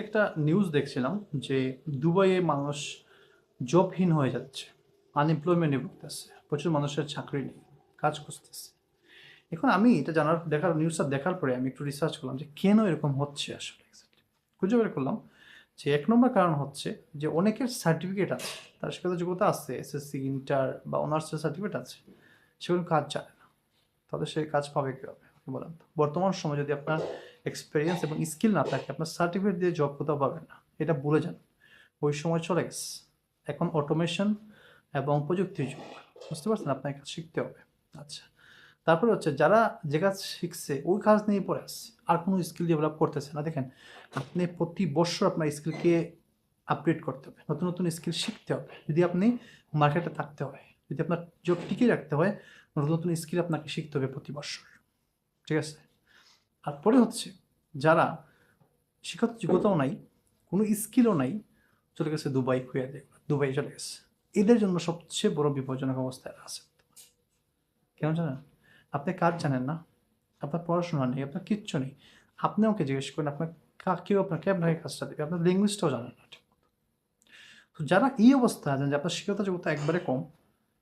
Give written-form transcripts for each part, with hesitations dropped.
একটা নিউজ দেখছিলাম যে দুবাইয়ে মানুষ জবহীন হয়ে যাচ্ছে, আনএমপ্লয়মেন্টে ভুগতেছে, প্রচুর মানুষের চাকরি নেই, কাজ খুঁজতেছে। এখন আমি এটা নিউজটা দেখার পরে আমি একটু রিসার্চ করলাম যে কেন এরকম হচ্ছে আসলে exactly। খুঁজে বের করলাম যে এক নম্বর কারণ হচ্ছে যে অনেকের সার্টিফিকেট আছে, তার শিক্ষাগত যোগ্যতা আছে, এসএসসি, ইন্টার বা অনার্সের সার্টিফিকেট আছে, সেগুলো কাজ জানে না। তাহলে সে কাজ পাবে কীভাবে আপনি বলেন তো? বর্তমান সময়ে যদি আপনার এক্সপিরিয়েন্স এবং স্কিল না থাকে, আপনার সার্টিফিকেট দিয়ে জব কোথাও পাবেন না, এটা ভুলে যান। ওই সময় চলে গেছে। এখন অটোমেশন এবং প্রযুক্তির যুগ। বুঝতে পারছেন? আপনাকে কাজ শিখতে হবে। আচ্ছা, তারপরে হচ্ছে যারা যে কাজ শিখছে ওই কাজ নিয়েই পড়ে আসছে, আর কোনো স্কিল ডেভেলপ করতেছে না। দেখেন, আপনি প্রতি বছর আপনার স্কিলকে আপগ্রেড করতে হবে, নতুন নতুন স্কিল শিখতে হবে যদি আপনি মার্কেটে থাকতে হয়, যদি আপনার জব টিকিয়ে রাখতে হয়। নতুন নতুন স্কিল আপনাকে শিখতে হবে প্রতি বছর। ঠিক আছে? আর পরে হচ্ছে যারা শিক্ষাগত যোগ্যতাও নাই, কোনো স্কিলও নাই, চলে গেছে দুবাই, খুঁয়ে দিয়ে দুবাই চলে গেছে। এদের জন্য সবচেয়ে বড় বিপজ্জনক অবস্থায় আছে। কেন জানেন? আপনি কাজ জানেন না, আপনার পড়াশোনা নেই, আপনার কিচ্ছু নেই। আপনি ওকে জিজ্ঞেস করেন আপনার কেউ আপনাকে কাজটা দেবে, আপনার ল্যাঙ্গুয়েজটাও জানেন না ঠিক। তো যারা এই অবস্থায় আছেন যে আপনার শিক্ষাগত যোগ্যতা একবারে কম,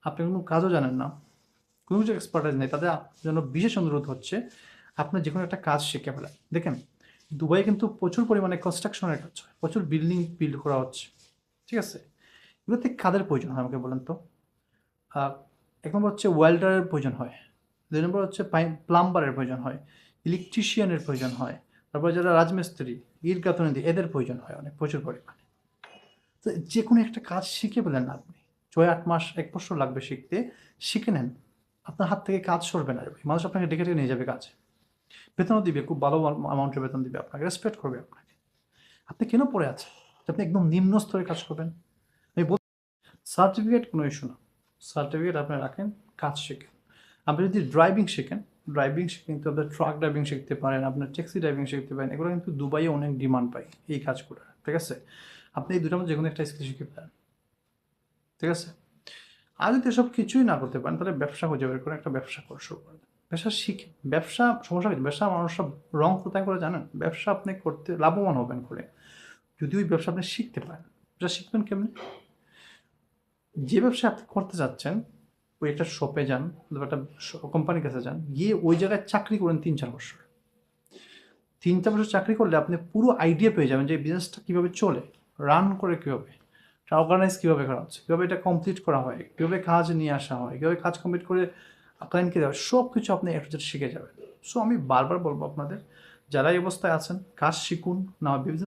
আপনি কোনো কাজও জানেন না, কোনো কিছু এক্সপার্টাইজ নেই, তাদের জন্য বিশেষ অনুরোধ হচ্ছে আপনি যে কোনো একটা কাজ শিখে ফেলেন। দেখেন, দুবাইয়ে কিন্তু প্রচুর পরিমাণে কনস্ট্রাকশনের কাজ হয়, প্রচুর বিল্ডিং বিল্ড করা হচ্ছে। ঠিক আছে? এগুলোতে কাদের প্রয়োজন হয় আমাকে বলেন তো? আহ, এক নম্বর হচ্ছে ওয়েল্ডারের প্রয়োজন হয়, দুই নম্বর হচ্ছে প্লাম্বারের প্রয়োজন হয়, ইলেকট্রিশিয়ানের প্রয়োজন হয়, তারপরে যারা রাজমিস্ত্রি, ইট গাঁথুনি এদের প্রয়োজন হয় অনেক, প্রচুর পরিমাণে। তো যে কোনো একটা কাজ শিখে পেলেন না আপনি, 6-8 মাস 1 বছর লাগবে শিখতে, শিখে নেন। আপনার হাত থেকে কাজ সরবে না, মানুষ আপনাকে ডেকে ডেকে নিয়ে যাবে কাজে, বেতনও দিবে, খুব ভালো অ্যামাউন্টের বেতন দিবে আপনাকে, রেসপেক্ট করবে আপনাকে। আপনি কেন পড়ে আছেন যে আপনি একদম নিম্ন স্তরে কাজ করবেন? আমি সার্টিফিকেট কোনো ইস্যু না, সার্টিফিকেট আপনি রাখেন, কাজ শেখেন। আপনি যদি ড্রাইভিং শেখেন, ড্রাইভিং শিখে কিন্তু আপনার ট্রাক ড্রাইভিং শিখতে পারেন, আপনার ট্যাক্সি ড্রাইভিং শিখতে পারেন, এগুলো কিন্তু দুবাইয়ে অনেক ডিমান্ড পায় এই কাজগুলো। ঠিক আছে? আপনি এই দুটার মধ্যে যে কোনো একটা স্কিল শিখে পারেন। ঠিক আছে? আর যদি এসব কিছুই না করতে পারেন, তাহলে ব্যবসা খুঁজে বের করে একটা ব্যবসা করা শুরু করে দেন। ব্যবসা শিখে, ব্যবসা সমস্যা কি? ব্যবসা মানুষ সব রং কোথায় করে জানেন? ব্যবসা আপনি করতে লাভবান হবেন করে যদি ওই ব্যবসা আপনি শিখতে পারেন। ব্যবসা শিখবেন কেমনি? যে ব্যবসা আপনি করতে যাচ্ছেন, ওই একটা শপে যান, অথবা একটা কোম্পানির কাছে যান, গিয়ে ওই জায়গায় চাকরি করেন 3-4 বছর। 3-4 বছর চাকরি করলে আপনি পুরো আইডিয়া পেয়ে যাবেন যে এই বিজনেসটা কীভাবে চলে, রান করে কীভাবে, অর্গানাইজ কীভাবে করা হচ্ছে, কীভাবে এটা কমপ্লিট করা হয়, কীভাবে কাজ নিয়ে আসা হয়, কীভাবে কাজ কমপ্লিট করে ক্লায়েন্টকে দেওয়া হয়, সব কিছু আপনি একটু শিখে যাবেন। সো আমি বারবার বলবো আপনাদের, যারা এই অবস্থায় আছেন, কাজ শিখুন, না বিভিন্ন